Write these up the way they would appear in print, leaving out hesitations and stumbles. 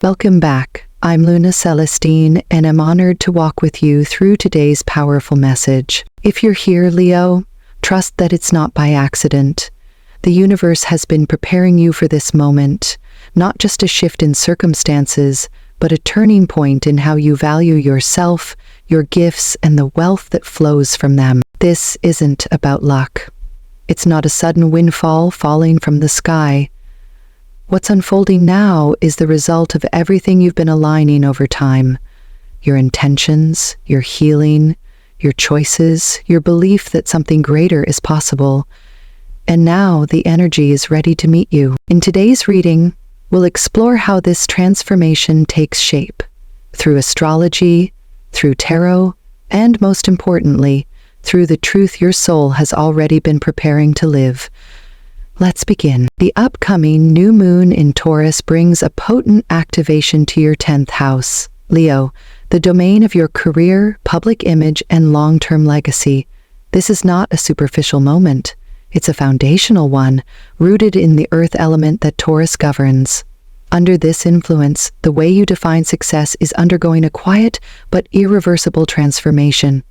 Welcome back. I'm Luna Celestine, and I'm honored to walk with you through today's powerful message. If you're here, Leo, trust that it's not by accident. The universe has been preparing you for this moment, not just a shift in circumstances, but a turning point in how you value yourself, your gifts, and the wealth that flows from them. This isn't about luck. It's not a sudden windfall falling from the sky. What's unfolding now is the result of everything you've been aligning over time. Your intentions, your healing, your choices, your belief that something greater is possible. And now the energy is ready to meet you. In today's reading, we'll explore how this transformation takes shape. Through astrology, through tarot, and most importantly, through the truth your soul has already been preparing to live. Let's begin. The upcoming new moon in Taurus brings a potent activation to your 10th house. Leo, the domain of your career, public image, and long-term legacy. This is not a superficial moment. It's a foundational one, rooted in the earth element that Taurus governs. Under this influence, the way you define success is undergoing a quiet but irreversible transformation.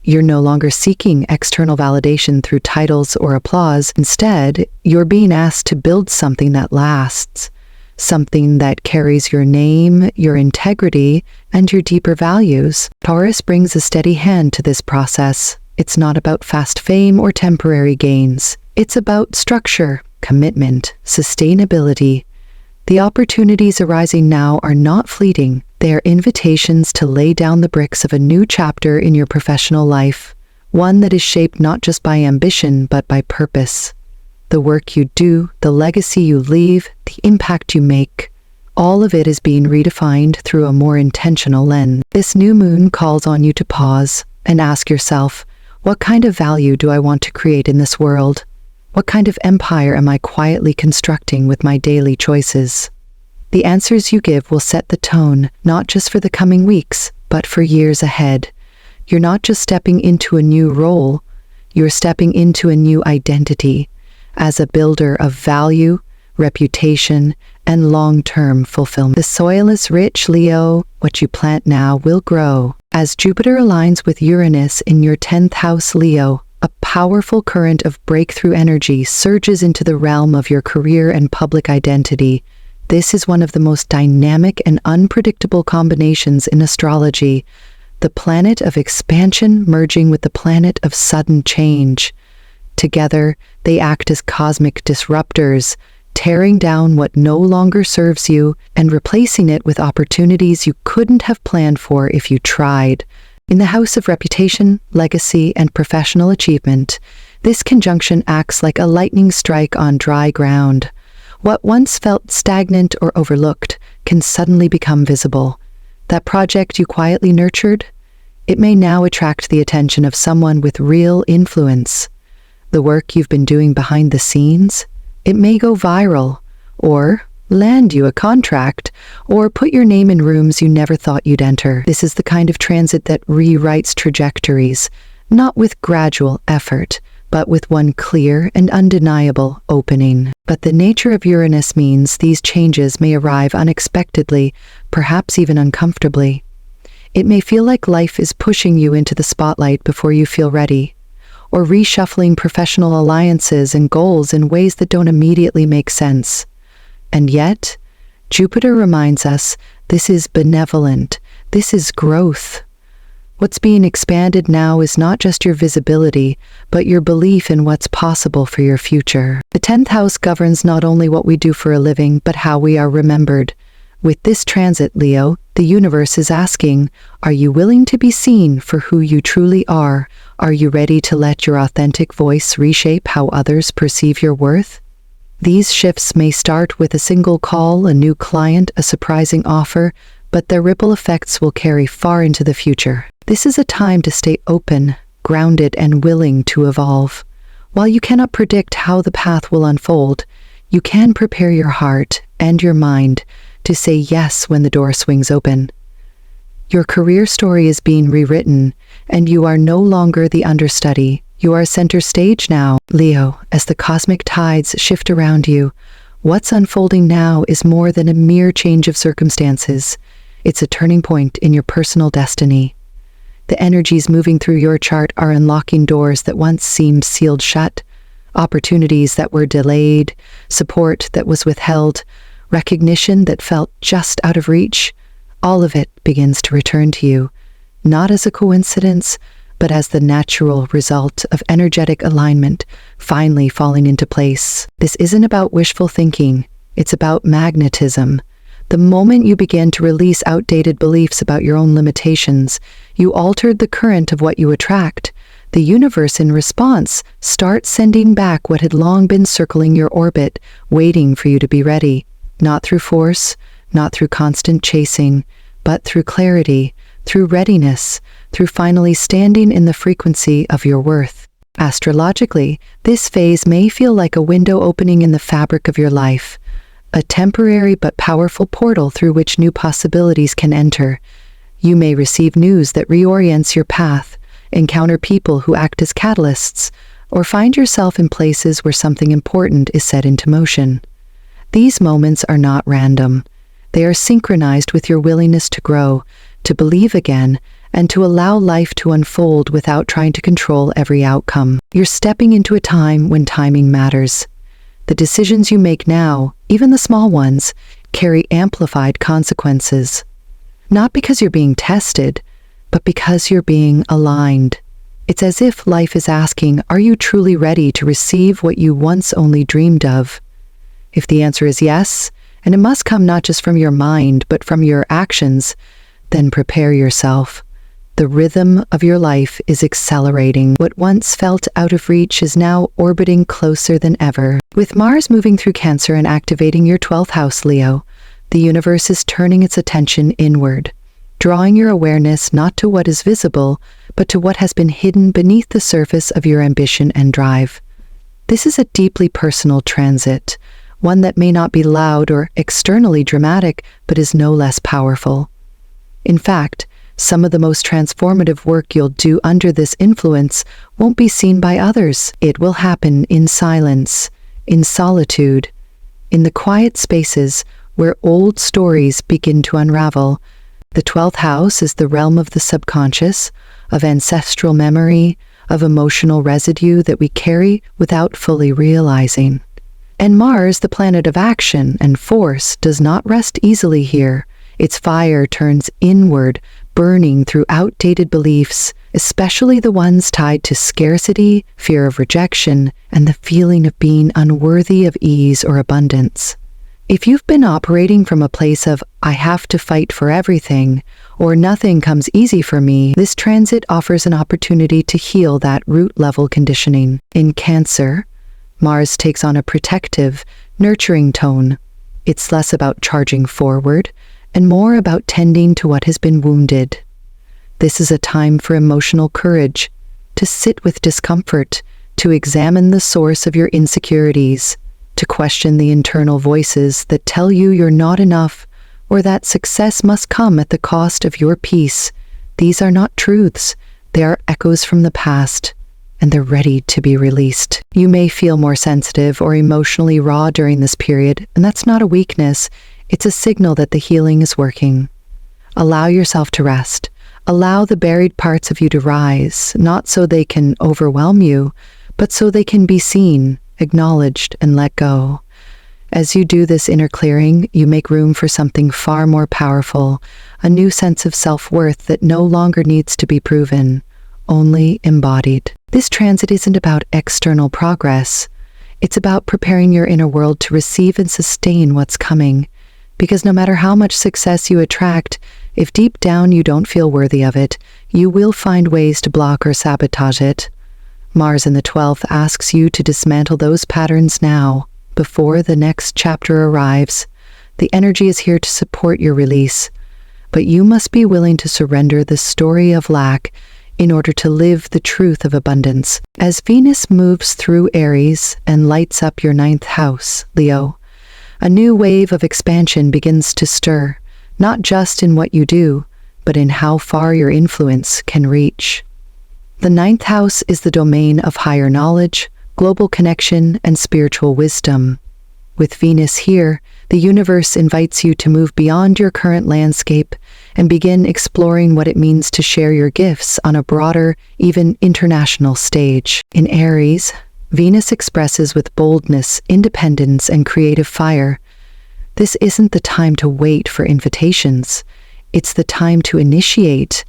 You're no longer seeking external validation through titles or applause. Instead, you're being asked to build something that lasts, something that carries your name, your integrity, and your deeper values. Taurus brings a steady hand to this process. It's not about fast fame or temporary gains. It's about structure, commitment, sustainability. The opportunities arising now are not fleeting. They are invitations to lay down the bricks of a new chapter in your professional life, one that is shaped not just by ambition, but by purpose. The work you do, the legacy you leave, the impact you make, all of it is being redefined through a more intentional lens. This new moon calls on you to pause and ask yourself, what kind of value do I want to create in this world? What kind of empire am I quietly constructing with my daily choices? The answers you give will set the tone, not just for the coming weeks, but for years ahead. You're not just stepping into a new role, you're stepping into a new identity as a builder of value, reputation, and long-term fulfillment. The soil is rich, Leo. What you plant now will grow. As Jupiter aligns with Uranus in your 10th house, Leo, a powerful current of breakthrough energy surges into the realm of your career and public identity. This is one of the most dynamic and unpredictable combinations in astrology, the planet of expansion merging with the planet of sudden change. Together, they act as cosmic disruptors, tearing down what no longer serves you and replacing it with opportunities you couldn't have planned for if you tried. In the house of reputation, legacy, and professional achievement, this conjunction acts like a lightning strike on dry ground. What once felt stagnant or overlooked can suddenly become visible. That project you quietly nurtured, it may now attract the attention of someone with real influence. The work you've been doing behind the scenes, it may go viral, or land you a contract, or put your name in rooms you never thought you'd enter. This is the kind of transit that rewrites trajectories, not with gradual effort, but with one clear and undeniable opening. But the nature of Uranus means these changes may arrive unexpectedly, perhaps even uncomfortably. It may feel like life is pushing you into the spotlight before you feel ready, or reshuffling professional alliances and goals in ways that don't immediately make sense. And yet, Jupiter reminds us this is benevolent, this is growth. What's being expanded now is not just your visibility, but your belief in what's possible for your future. The 10th house governs not only what we do for a living, but how we are remembered. With this transit, Leo, the universe is asking, are you willing to be seen for who you truly are? Are you ready to let your authentic voice reshape how others perceive your worth? These shifts may start with a single call, a new client, a surprising offer, but their ripple effects will carry far into the future. This is a time to stay open, grounded, and willing to evolve. While you cannot predict how the path will unfold, you can prepare your heart and your mind to say yes when the door swings open. Your career story is being rewritten, and you are no longer the understudy. You are center stage now, Leo, as the cosmic tides shift around you. What's unfolding now is more than a mere change of circumstances. It's a turning point in your personal destiny. The energies moving through your chart are unlocking doors that once seemed sealed shut, opportunities that were delayed, support that was withheld, recognition that felt just out of reach. All of it begins to return to you, not as a coincidence, but as the natural result of energetic alignment finally falling into place. This isn't about wishful thinking, it's about magnetism. The moment you begin to release outdated beliefs about your own limitations, you altered the current of what you attract. The universe, in response, starts sending back what had long been circling your orbit, waiting for you to be ready. Not through force, not through constant chasing, but through clarity, through readiness, through finally standing in the frequency of your worth. Astrologically, this phase may feel like a window opening in the fabric of your life, a temporary but powerful portal through which new possibilities can enter. You may receive news that reorients your path, encounter people who act as catalysts, or find yourself in places where something important is set into motion. These moments are not random. They are synchronized with your willingness to grow, to believe again, and to allow life to unfold without trying to control every outcome. You're stepping into a time when timing matters. The decisions you make now, even the small ones, carry amplified consequences. Not because you're being tested, but because you're being aligned. It's as if life is asking, are you truly ready to receive what you once only dreamed of? If the answer is yes, and it must come not just from your mind, but from your actions, then prepare yourself. The rhythm of your life is accelerating. What once felt out of reach is now orbiting closer than ever. With Mars moving through Cancer and activating your 12th house, Leo, the universe is turning its attention inward, drawing your awareness not to what is visible, but to what has been hidden beneath the surface of your ambition and drive. This is a deeply personal transit, one that may not be loud or externally dramatic, but is no less powerful. In fact, some of the most transformative work you'll do under this influence won't be seen by others. It will happen in silence, in solitude, in the quiet spaces where old stories begin to unravel. The 12th house is the realm of the subconscious, of ancestral memory, of emotional residue that we carry without fully realizing. And Mars, the planet of action and force, does not rest easily here. Its fire turns inward, burning through outdated beliefs, especially the ones tied to scarcity, fear of rejection, and the feeling of being unworthy of ease or abundance. If you've been operating from a place of, I have to fight for everything, or nothing comes easy for me, this transit offers an opportunity to heal that root-level conditioning. In Cancer, Mars takes on a protective, nurturing tone. It's less about charging forward, and more about tending to what has been wounded. This is a time for emotional courage, to sit with discomfort, to examine the source of your insecurities, to question the internal voices that tell you you're not enough or that success must come at the cost of your peace. These are not truths, they are echoes from the past, and they're ready to be released. You may feel more sensitive or emotionally raw during this period, and that's not a weakness. It's a signal that the healing is working. Allow yourself to rest. Allow the buried parts of you to rise, not so they can overwhelm you, but so they can be seen, acknowledged, and let go. As you do this inner clearing, you make room for something far more powerful, a new sense of self-worth that no longer needs to be proven, only embodied. This transit isn't about external progress. It's about preparing your inner world to receive and sustain what's coming. Because no matter how much success you attract, if deep down you don't feel worthy of it, you will find ways to block or sabotage it. Mars in the 12th asks you to dismantle those patterns now, before the next chapter arrives. The energy is here to support your release, but you must be willing to surrender the story of lack in order to live the truth of abundance. As Venus moves through Aries and lights up your 9th house, Leo, a new wave of expansion begins to stir, not just in what you do, but in how far your influence can reach. The 9th house is the domain of higher knowledge, global connection, and spiritual wisdom. With Venus here, the universe invites you to move beyond your current landscape and begin exploring what it means to share your gifts on a broader, even international stage. In Aries, Venus expresses with boldness, independence, and creative fire. This isn't the time to wait for invitations. It's the time to initiate,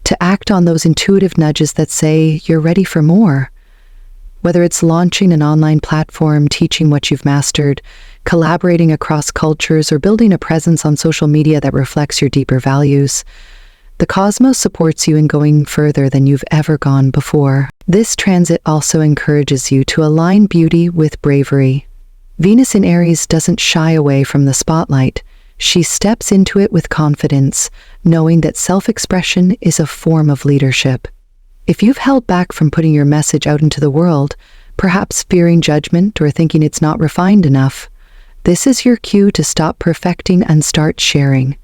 to act on those intuitive nudges that say you're ready for more. Whether it's launching an online platform, teaching what you've mastered, collaborating across cultures, or building a presence on social media that reflects your deeper values, the cosmos supports you in going further than you've ever gone before. This transit also encourages you to align beauty with bravery. Venus in Aries doesn't shy away from the spotlight. She steps into it with confidence, knowing that self-expression is a form of leadership. If you've held back from putting your message out into the world, perhaps fearing judgment or thinking it's not refined enough, this is your cue to stop perfecting and start sharing.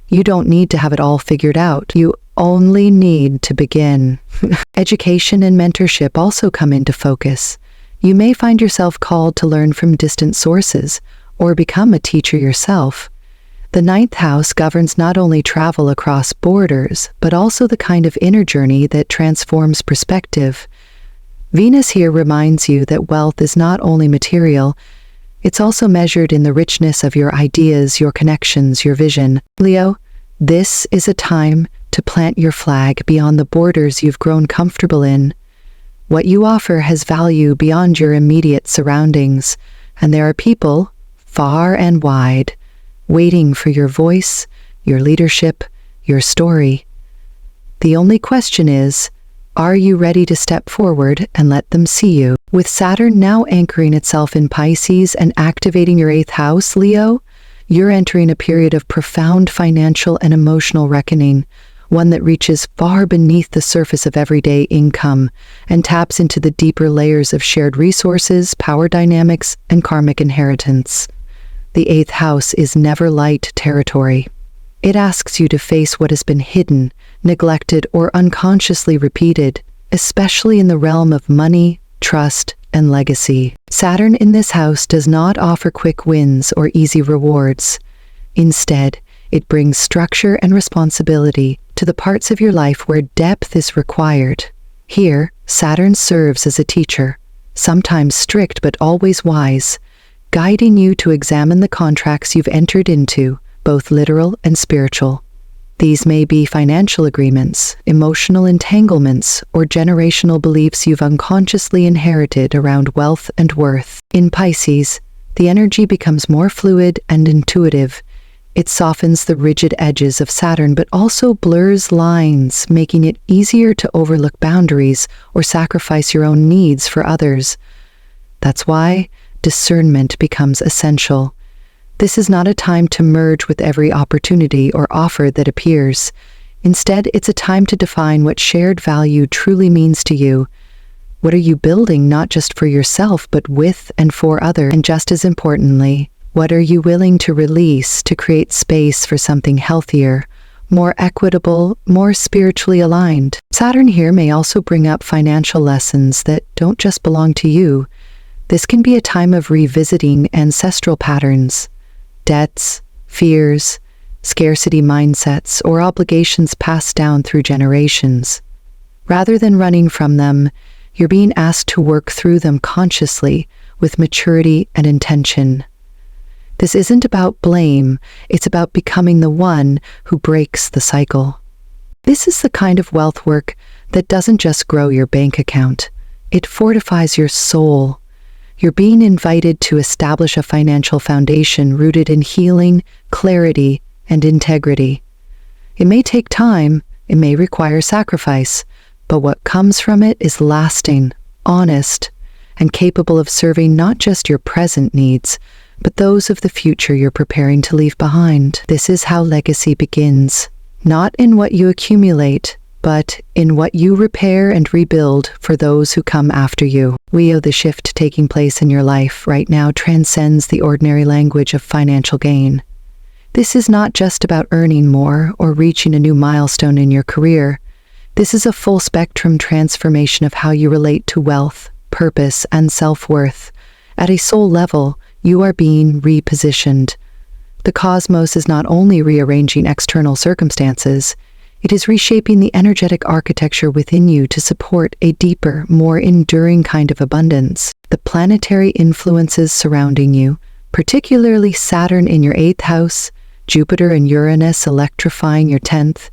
You don't need to have it all figured out. You only need to begin. Education and mentorship also come into focus. You may find yourself called to learn from distant sources or become a teacher yourself. The ninth house governs not only travel across borders, but also the kind of inner journey that transforms perspective. Venus here reminds you that wealth is not only material, it's also measured in the richness of your ideas, your connections, your vision. Leo, this is a time to plant your flag beyond the borders you've grown comfortable in. What you offer has value beyond your immediate surroundings, and there are people, far and wide, waiting for your voice, your leadership, your story. The only question is, are you ready to step forward and let them see you? With Saturn now anchoring itself in Pisces and activating your 8th house, Leo, you're entering a period of profound financial and emotional reckoning, one that reaches far beneath the surface of everyday income and taps into the deeper layers of shared resources, power dynamics, and karmic inheritance. The 8th house is never light territory. It asks you to face what has been hidden, neglected, or unconsciously repeated, especially in the realm of money, trust, and legacy. Saturn in this house does not offer quick wins or easy rewards. Instead, it brings structure and responsibility to the parts of your life where depth is required. Here, Saturn serves as a teacher, sometimes strict but always wise, guiding you to examine the contracts you've entered into, both literal and spiritual. These may be financial agreements, emotional entanglements, or generational beliefs you've unconsciously inherited around wealth and worth. In Pisces, the energy becomes more fluid and intuitive. It softens the rigid edges of Saturn but also blurs lines, making it easier to overlook boundaries or sacrifice your own needs for others. That's why discernment becomes essential. This is not a time to merge with every opportunity or offer that appears. Instead, it's a time to define what shared value truly means to you. What are you building not just for yourself, but with and for others? And just as importantly, what are you willing to release to create space for something healthier, more equitable, more spiritually aligned? Saturn here may also bring up financial lessons that don't just belong to you. This can be a time of revisiting ancestral patterns, debts, fears, scarcity mindsets, or obligations passed down through generations. Rather than running from them, you're being asked to work through them consciously, with maturity and intention. This isn't about blame, it's about becoming the one who breaks the cycle. This is the kind of wealth work that doesn't just grow your bank account, it fortifies your soul. You're being invited to establish a financial foundation rooted in healing, clarity, and integrity. It may take time, it may require sacrifice, but what comes from it is lasting, honest, and capable of serving not just your present needs, but those of the future you're preparing to leave behind. This is how legacy begins, not in what you accumulate, but in what you repair and rebuild for those who come after you. Leo, the shift taking place in your life right now transcends the ordinary language of financial gain. This is not just about earning more or reaching a new milestone in your career. This is a full-spectrum transformation of how you relate to wealth, purpose, and self-worth. At a soul level, You are being repositioned. The cosmos is not only rearranging external circumstances, it is reshaping the energetic architecture within you to support a deeper, more enduring kind of abundance. The planetary influences surrounding you, particularly Saturn in your 8th house, Jupiter and Uranus electrifying your 10th,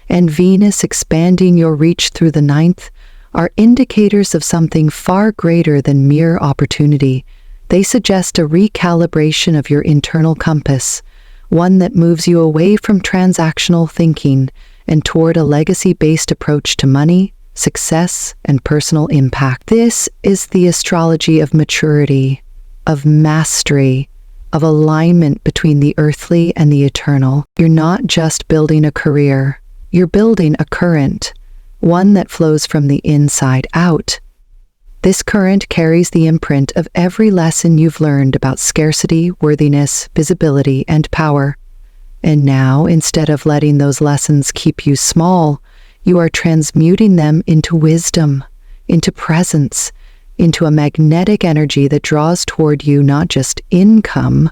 and Venus expanding your reach through the 9th, are indicators of something far greater than mere opportunity. They suggest a recalibration of your internal compass, one that moves you away from transactional thinking and toward a legacy-based approach to money, success, and personal impact. This is the astrology of maturity, of mastery, of alignment between the earthly and the eternal. You're not just building a career, you're building a current, one that flows from the inside out. This current carries the imprint of every lesson you've learned about scarcity, worthiness, visibility, and power. And now, instead of letting those lessons keep you small, you are transmuting them into wisdom, into presence, into a magnetic energy that draws toward you not just income,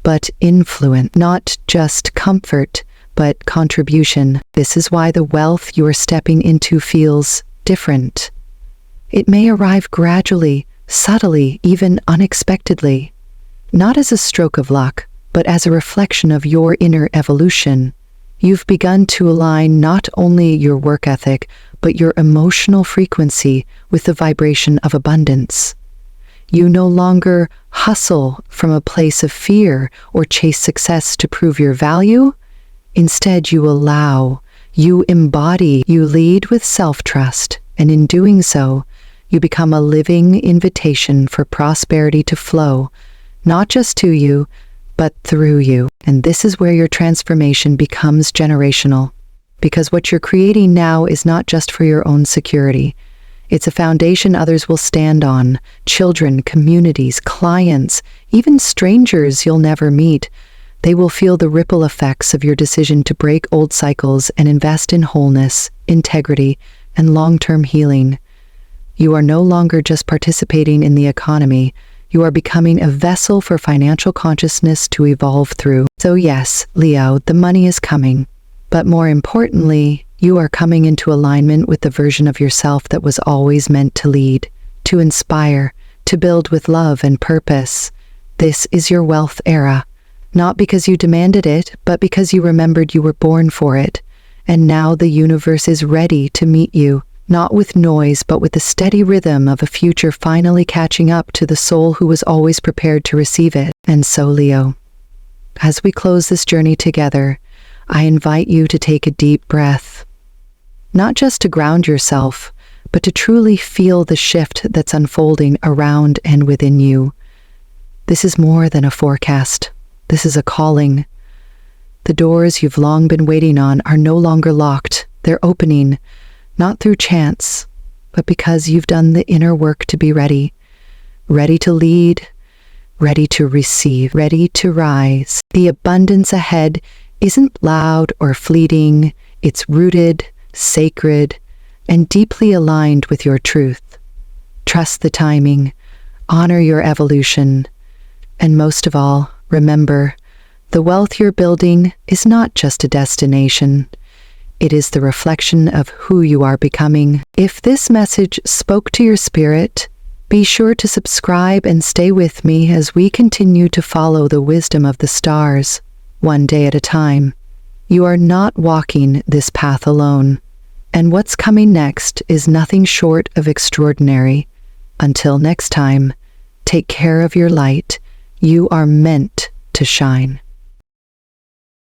but influence, not just comfort, but contribution. This is why the wealth you are stepping into feels different. It may arrive gradually, subtly, even unexpectedly, not as a stroke of luck, but as a reflection of your inner evolution. You've begun to align not only your work ethic, but your emotional frequency with the vibration of abundance. You no longer hustle from a place of fear or chase success to prove your value. Instead, you allow, you embody, you lead with self-trust, and in doing so, you become a living invitation for prosperity to flow, not just to you, but through you. And this is where your transformation becomes generational, because what you're creating now is not just for your own security. It's a foundation others will stand on, children, communities, clients, even strangers you'll never meet. They will feel the ripple effects of your decision to break old cycles and invest in wholeness, integrity, and long-term healing. You are no longer just participating in the economy. You are becoming a vessel for financial consciousness to evolve through. So yes, Leo, the money is coming. But more importantly, you are coming into alignment with the version of yourself that was always meant to lead, to inspire, to build with love and purpose. This is your wealth era, not because you demanded it, but because you remembered you were born for it. And now the universe is ready to meet you. Not with noise, but with the steady rhythm of a future finally catching up to the soul who was always prepared to receive it. And so, Leo, as we close this journey together, I invite you to take a deep breath. Not just to ground yourself, but to truly feel the shift that's unfolding around and within you. This is more than a forecast. This is a calling. The doors you've long been waiting on are no longer locked. They're opening, not through chance, but because you've done the inner work to be ready. Ready to lead, ready to receive, ready to rise. The abundance ahead isn't loud or fleeting. It's rooted, sacred, and deeply aligned with your truth. Trust the timing, honor your evolution, and most of all, remember, the wealth you're building is not just a destination. It is the reflection of who you are becoming. If this message spoke to your spirit, be sure to subscribe and stay with me as we continue to follow the wisdom of the stars, one day at a time. You are not walking this path alone, and what's coming next is nothing short of extraordinary. Until next time, take care of your light. You are meant to shine.